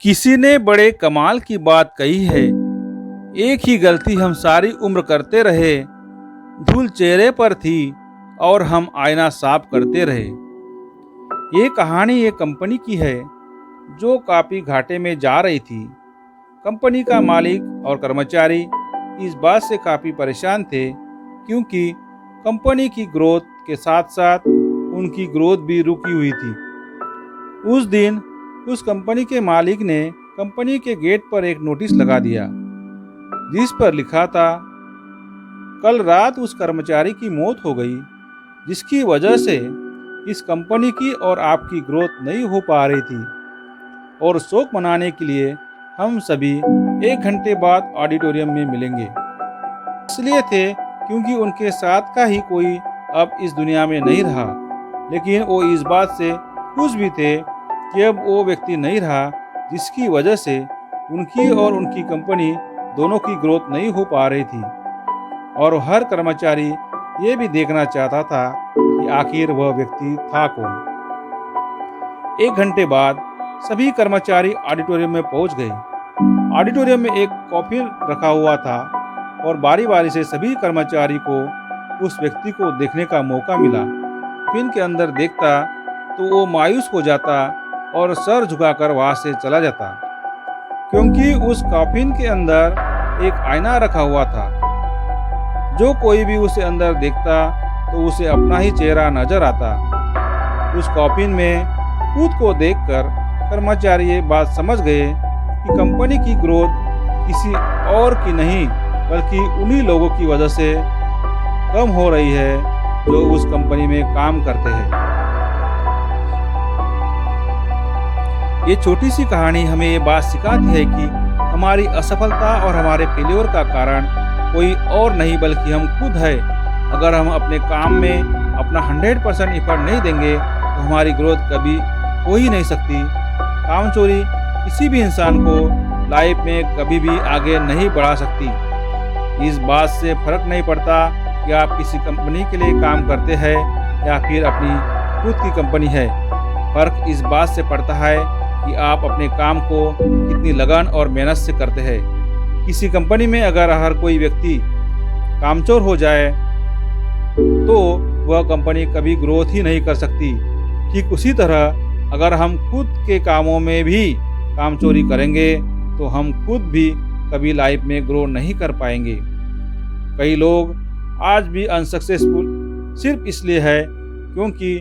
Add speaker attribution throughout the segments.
Speaker 1: किसी ने बड़े कमाल की बात कही है। एक ही गलती हम सारी उम्र करते रहे, धूल चेहरे पर थी और हम आईना साफ करते रहे। ये कहानी एक कंपनी की है जो काफी घाटे में जा रही थी। कंपनी का मालिक और कर्मचारी इस बात से काफी परेशान थे क्योंकि कंपनी की ग्रोथ के साथ साथ उनकी ग्रोथ भी रुकी हुई थी। उस दिन उस कंपनी के मालिक ने कंपनी के गेट पर एक नोटिस लगा दिया जिस पर लिखा था, कल रात उस कर्मचारी की मौत हो गई जिसकी वजह से इस कंपनी की और आपकी ग्रोथ नहीं हो पा रही थी और शोक मनाने के लिए हम सभी 1 घंटे बाद ऑडिटोरियम में मिलेंगे। इसलिए थे क्योंकि उनके साथ का ही कोई अब इस दुनिया में नहीं रहा, लेकिन वो इस बात से खुश भी थे कि अब वो व्यक्ति नहीं रहा जिसकी वजह से उनकी और उनकी कंपनी दोनों की ग्रोथ नहीं हो पा रही थी। और हर कर्मचारी ये भी देखना चाहता था कि आखिर वह व्यक्ति था कौन। 1 घंटे बाद सभी कर्मचारी ऑडिटोरियम में पहुंच गए। ऑडिटोरियम में एक कॉफिन रखा हुआ था और बारी बारी से सभी कर्मचारी को उस व्यक्ति को देखने का मौका मिला। कॉफिन के अंदर देखता तो वो मायूस हो जाता और सर झुकाकर वहां से चला जाता क्योंकि उस कॉफिन के अंदर एक आईना रखा हुआ था। जो कोई भी उसे अंदर देखता तो उसे अपना ही चेहरा नजर आता। उस कॉफिन में खुद को देखकर कर्मचारी ये बात समझ गए कि कंपनी की ग्रोथ किसी और की नहीं बल्कि उन्हीं लोगों की वजह से कम हो रही है जो उस कंपनी में काम करते हैं। ये छोटी सी कहानी हमें ये बात सिखाती है कि हमारी असफलता और हमारे फेल्योर का कारण कोई और नहीं बल्कि हम खुद है। अगर हम अपने काम में अपना 100% एफर्ट नहीं देंगे तो हमारी ग्रोथ कभी हो ही नहीं सकती। कामचोरी किसी भी इंसान को लाइफ में कभी भी आगे नहीं बढ़ा सकती। इस बात से फर्क नहीं पड़ता कि आप किसी कंपनी के लिए काम करते हैं या फिर अपनी खुद की कंपनी है। फर्क इस बात से पड़ता है कि आप अपने काम को कितनी लगन और मेहनत से करते हैं। किसी कंपनी में अगर हर कोई व्यक्ति कामचोर हो जाए तो वह कंपनी कभी ग्रोथ ही नहीं कर सकती। ठीक उसी तरह अगर हम खुद के कामों में भी कामचोरी करेंगे तो हम खुद भी कभी लाइफ में ग्रो नहीं कर पाएंगे। कई लोग आज भी अनसक्सेसफुल सिर्फ इसलिए है क्योंकि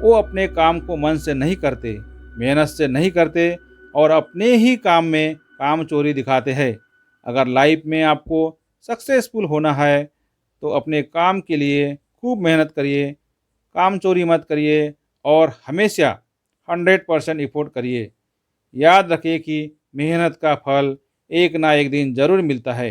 Speaker 1: वो अपने काम को मन से नहीं करते, मेहनत से नहीं करते और अपने ही काम में कामचोरी दिखाते हैं। अगर लाइफ में आपको सक्सेसफुल होना है तो अपने काम के लिए खूब मेहनत करिए, कामचोरी मत करिए और हमेशा 100% एफर्ट करिए। याद रखिए कि मेहनत का फल एक ना एक दिन जरूर मिलता है।